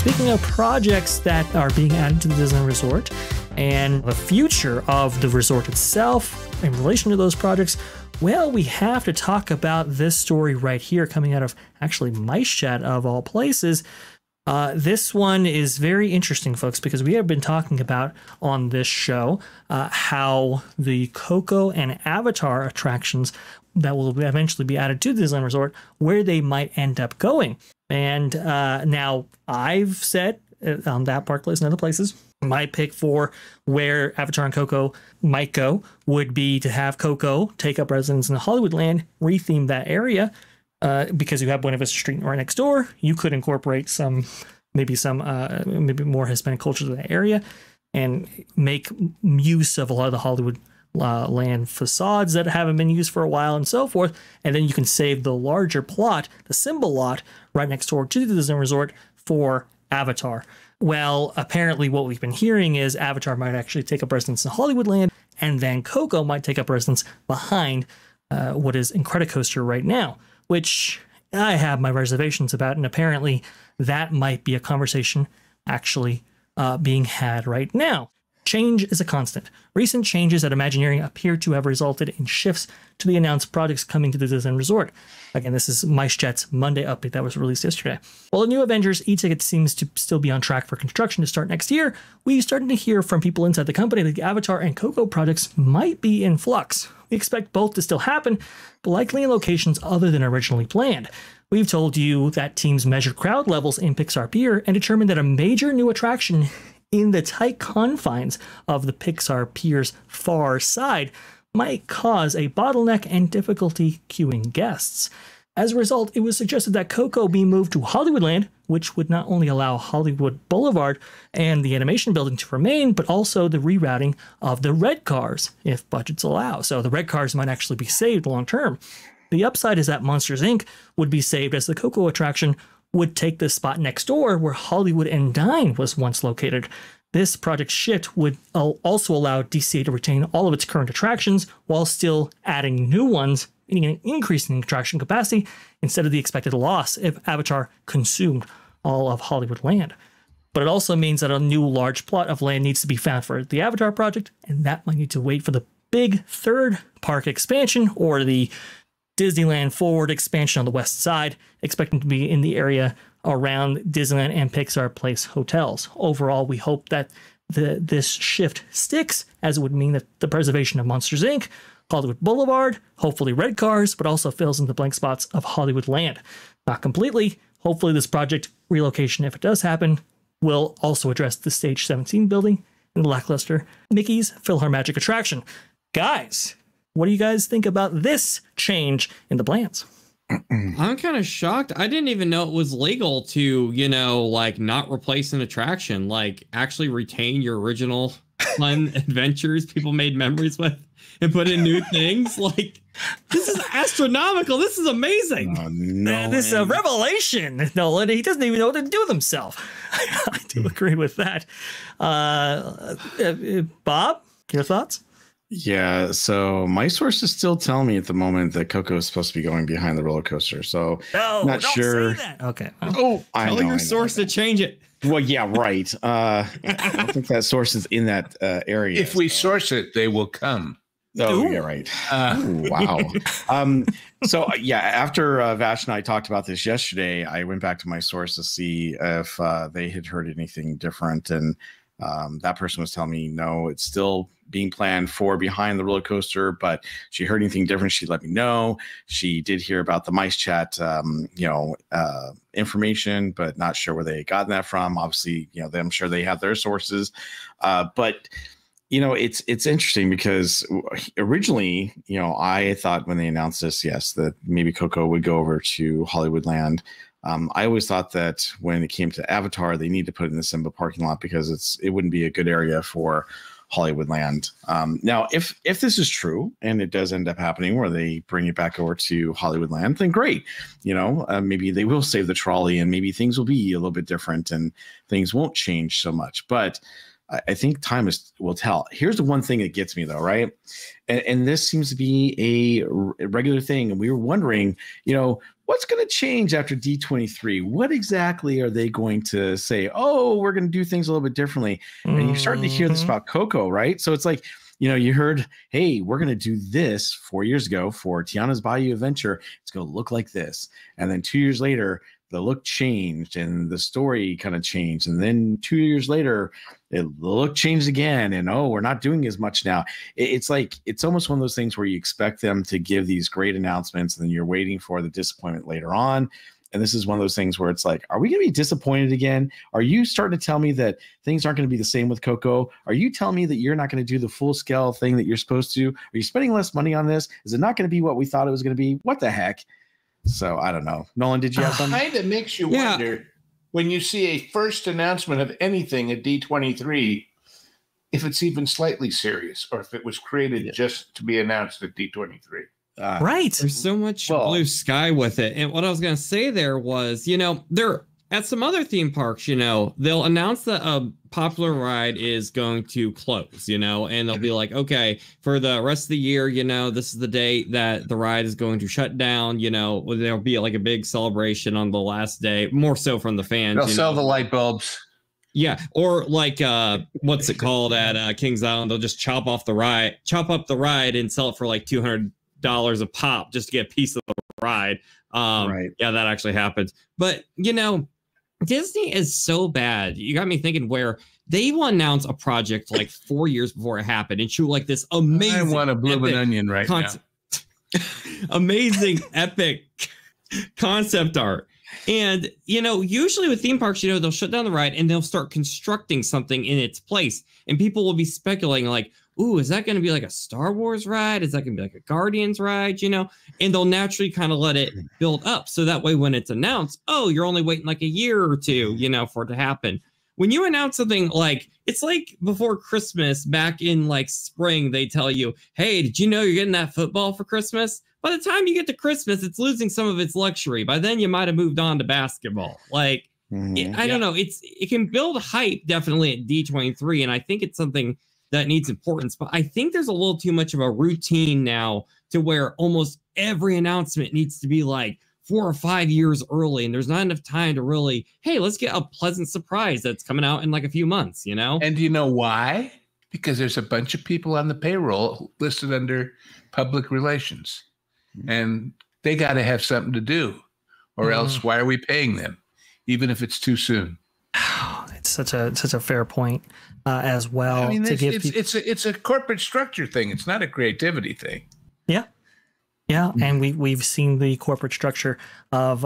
speaking of projects that are being added to the Disneyland Resort and the future of the resort itself in relation to those projects, well, we have to talk about this story right here coming out of actually Mice Chat of all places. This one is very interesting, folks, because we have been talking about on this show how the Coco and Avatar attractions that will eventually be added to the Disneyland Resort, where they might end up going. And now I've said on ThatParkPlace and other places, my pick for where Avatar and Coco might go would be to have Coco take up residence in the Hollywoodland, retheme that area, because you have Buena Vista Street right next door. You could incorporate maybe more Hispanic culture to that area and make use of a lot of the Hollywood land facades that haven't been used for a while and so forth. And then you can save the larger plot, the symbol lot, right next door to the Disney Resort for Avatar. Well, apparently what we've been hearing is Avatar might actually take up residence in Hollywoodland, and then Coco might take up residence behind what is Incredicoaster right now, which I have my reservations about, and apparently that might be a conversation actually being had right now. Change is a constant. Recent changes at Imagineering appear to have resulted in shifts to the announced projects coming to the Disneyland Resort. Again, this is Mice Chat's Monday update that was released yesterday. While the new Avengers e-ticket seems to still be on track for construction to start next year, we're starting to hear from people inside the company that the Avatar and Coco projects might be in flux. We expect both to still happen, but likely in locations other than originally planned. We've told you that teams measured crowd levels in Pixar Pier and determined that a major new attraction in the tight confines of the Pixar Pier's far side might cause a bottleneck and difficulty queuing guests. As a result, it was suggested that Coco be moved to Hollywoodland, which would not only allow Hollywood Boulevard and the animation building to remain, but also the rerouting of the red cars, if budgets allow. So the red cars might actually be saved long term. The upside is that Monsters, Inc. would be saved, as the Coco attraction would take the spot next door where Hollywood and Dine was once located. This project shift would also allow DCA to retain all of its current attractions while still adding new ones, meaning an increase in attraction capacity instead of the expected loss if Avatar consumed all of Hollywood land. But it also means that a new large plot of land needs to be found for the Avatar project, and that might need to wait for the big third park expansion or the Disneyland Forward expansion on the west side, expecting to be in the area around Disneyland and Pixar Place hotels. Overall, we hope that this shift sticks, as it would mean that the preservation of Monsters, Inc., Hollywood Boulevard, hopefully red cars, but also fills in the blank spots of Hollywood land. Not completely. Hopefully this project relocation, if it does happen, will also address the Stage 17 building and the lackluster Mickey's PhilharMagic attraction. Guys, what do you guys think about this change in the plans? I'm kind of shocked. I didn't even know it was legal to, like not replace an attraction, like actually retain your original fun adventures people made memories with and put in new things. Like, this is astronomical. This is amazing. Oh, no, this is a revelation, Nolan. He doesn't even know what to do with himself. I do agree with that. Bob, your thoughts? Yeah, so my sources still tell me at the moment that Coco is supposed to be going behind the roller coaster. So not sure. Say that. Okay. Oh, tell your source to change it. Well, yeah, right. I don't think that source is in that area. If we source it, they will come. Oh, yeah, right. Ooh, wow. So, yeah, after Vash and I talked about this yesterday, I went back to my source to see if they had heard anything different. And that person was telling me, no, it's still being planned for behind the roller coaster, but she heard anything different, she'd let me know. She did hear about the Mice Chat, information, but not sure where they had gotten that from. Obviously, I'm sure they have their sources. But it's interesting because originally, I thought when they announced this, yes, that maybe Coco would go over to Hollywoodland. I always thought that when it came to Avatar, they need to put it in the Simba parking lot because it wouldn't be a good area for Hollywoodland. Now, if this is true and it does end up happening where they bring it back over to Hollywoodland, then great. Maybe they will save the trolley and maybe things will be a little bit different and things won't change so much. But I think time will tell. Here's the one thing that gets me though, right? And this seems to be a regular thing. And we were wondering, what's going to change after D23? What exactly are they going to say? Oh, we're going to do things a little bit differently. And you're starting to hear this about Coco, right? So it's like, you heard, hey, we're going to do this 4 years ago for Tiana's Bayou Adventure. It's going to look like this. And then 2 years later, the look changed and the story kind of changed. And then 2 years later, the look changed again. And, oh, we're not doing as much now. It's like, it's almost one of those things where you expect them to give these great announcements and then you're waiting for the disappointment later on. And this is one of those things where it's like, are we going to be disappointed again? Are you starting to tell me that things aren't going to be the same with Coco? Are you telling me that you're not going to do the full scale thing that you're supposed to? Are you spending less money on this? Is it not going to be what we thought it was going to be? What the heck? So I don't know. Nolan, did you have something? Kind of makes you wonder when you see a first announcement of anything at D23, if it's even slightly serious or if it was created just to be announced at D23. Right. There's so much blue sky with it. And what I was going to say there was, there at some other theme parks, they'll announce that a popular ride is going to close, and they'll be like, okay, for the rest of the year, this is the date that the ride is going to shut down. There'll be like a big celebration on the last day, more so from the fans. They'll sell the light bulbs. Yeah, or like what's it called at Kings Island? They'll just chop up the ride and sell it for like $200 a pop just to get a piece of the ride. Right. Yeah, that actually happens. But Disney is so bad. You got me thinking where they will announce a project like 4 years before it happened and shoot like this amazing. I want a blooming onion right now. Amazing, epic concept art. And, usually with theme parks, they'll shut down the ride and they'll start constructing something in its place. And people will be speculating like, ooh, is that going to be like a Star Wars ride? Is that going to be like a Guardians ride? And they'll naturally kind of let it build up. So that way, when it's announced, oh, you're only waiting like a year or two, for it to happen. When you announce something like, it's like before Christmas back in like spring, they tell you, hey, did you know you're getting that football for Christmas? By the time you get to Christmas, it's losing some of its luxury. By then you might have moved on to basketball. Like, I don't know. It can build hype definitely at D23. And I think it's something that needs importance, but I think there's a little too much of a routine now to where almost every announcement needs to be like 4 or 5 years early, and there's not enough time to really, hey, let's get a pleasant surprise that's coming out in like a few months, And you know why? Because there's a bunch of people on the payroll listed under public relations, and they got to have something to do, or else why are we paying them, even if it's too soon? It's such a fair point as well. I mean, it's a corporate structure thing. It's not a creativity thing. Yeah, and we've seen the corporate structure of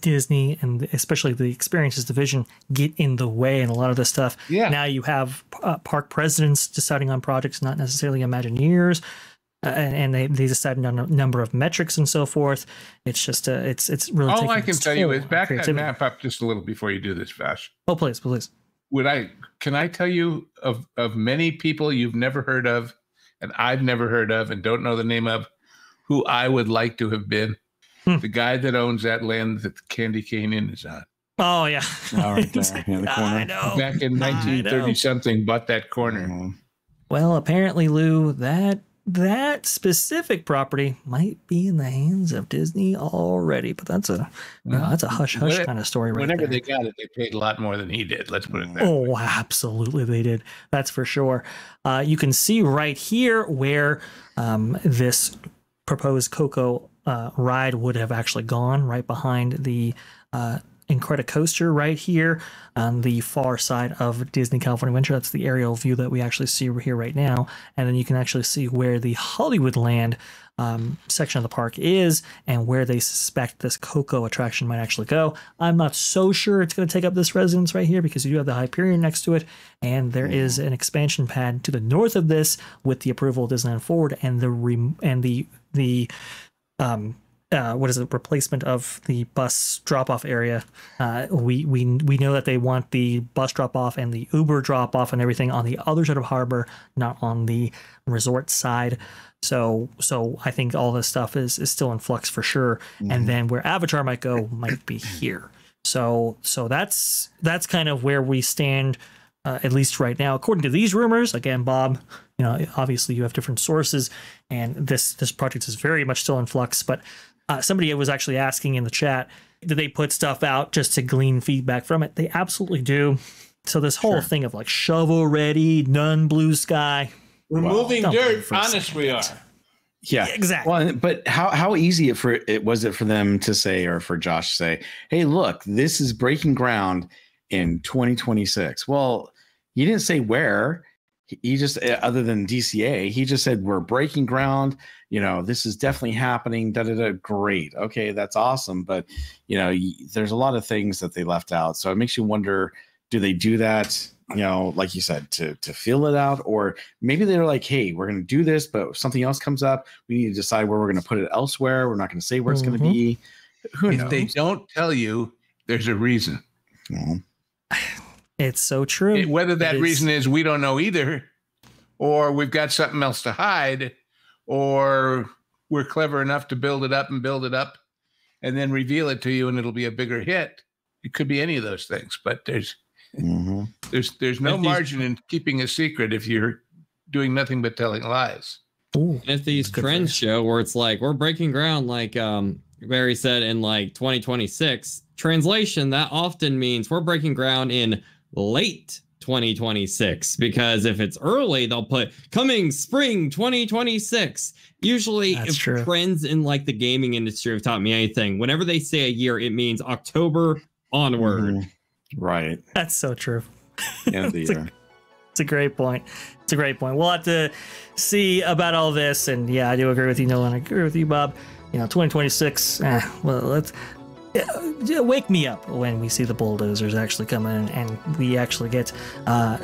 Disney and especially the experiences division get in the way and a lot of this stuff. Yeah. Now you have park presidents deciding on projects, not necessarily Imagineers, and they decide on a number of metrics and so forth. It's just it's really all I can tell you is back that map up just a little before you do this, Vash. Oh, please. Can I tell you of many people you've never heard of and I've never heard of and don't know the name of, who I would like to have been? The guy that owns that land that the Candy Cane Inn is on. Oh, yeah. All right there in the corner. I know. Back in 1930-something, bought that corner. Well, apparently, Lou, that specific property might be in the hands of Disney already, but that's a hush kind of story right Whenever there. they got it, they paid a lot more than he did. Let's put it that way. Oh, absolutely they did. That's for sure. You can see right here where this proposed Coco ride would have actually gone, right behind the Incredicoaster right here on the far side of Disney California Adventure. That's the aerial view that we actually see here right now. And then you can actually see where the Hollywoodland section of the park is and where they suspect this Coco attraction might actually go. I'm not so sure it's going to take up this residence right here because you do have the Hyperion next to it, and there is an expansion pad to the north of this with the approval of Disneyland Forward and the replacement of the bus drop-off area. We know that they want the bus drop-off and the Uber drop-off and everything on the other side of Harbor, not on the resort side. So I think all this stuff is still in flux for sure. And then where Avatar might go might be here. So that's kind of where we stand at least right now, according to these rumors. Again, Bob, you know, obviously you have different sources, and this project is very much still in flux. But somebody was actually asking in the chat, do they put stuff out just to glean feedback from it? They absolutely do. So this whole thing of like shovel ready, none blue sky. We're moving dirt. Honest, we are. Yeah, exactly. Well, but how easy was it for them to say, or for Josh to say, hey, look, this is breaking ground in 2026. Well, he didn't say where. He just, other than DCA, he just said, we're breaking ground. You know, this is definitely happening. Great. Okay, that's awesome. But, you know, there's a lot of things that they left out. So it makes you wonder, do they do that, you know, like you said, to feel it out? Or maybe they're like, hey, we're going to do this, but if something else comes up, we need to decide where we're going to put it elsewhere. We're not going to say where it's going to be. Who knows? If they don't tell you, there's a reason. It's so true. Whether that reason is we don't know either, or we've got something else to hide, or we're clever enough to build it up and then reveal it to you and it'll be a bigger hit. It could be any of those things, but there's no margin in keeping a secret if you're doing nothing but telling lies. Ooh, and if these trends show where it's like we're breaking ground, like Barry said, in like 2026, translation, that often means we're breaking ground in late 2026, because if it's early, they'll put coming spring 2026. Usually, if trends in like the gaming industry have taught me anything, whenever they say a year, it means October onward. Right. That's so true. End of the year. It's a great point. It's a great point. We'll have to see about all this. And yeah, I do agree with you, Nolan. I agree with you, Bob. You know, 2026. Well, let's wake me up when we see the bulldozers actually come in and we actually get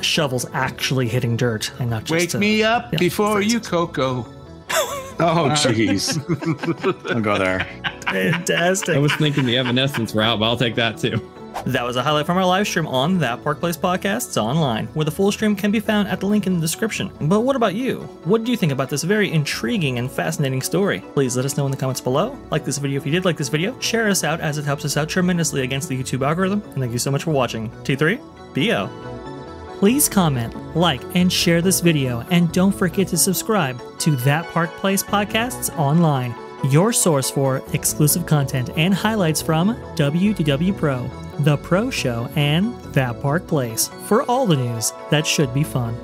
shovels actually hitting dirt and not just. Wake me up before you, Coco. Oh, jeez. Don't go there. Fantastic. I was thinking the Evanescence route, but I'll take that too. That was a highlight from our live stream on That Park Place Podcasts online, where the full stream can be found at the link in the description. But what about you? What do you think about this very intriguing and fascinating story? Please let us know in the comments below. Like this video if you did like this video. Share us out, as it helps us out tremendously against the YouTube algorithm. And thank you so much for watching. T3, BO. Please comment, like, and share this video. And don't forget to subscribe to That Park Place Podcasts online, your source for exclusive content and highlights from WDW Pro, The Pro Show, and That Park Place for all the news that should be fun.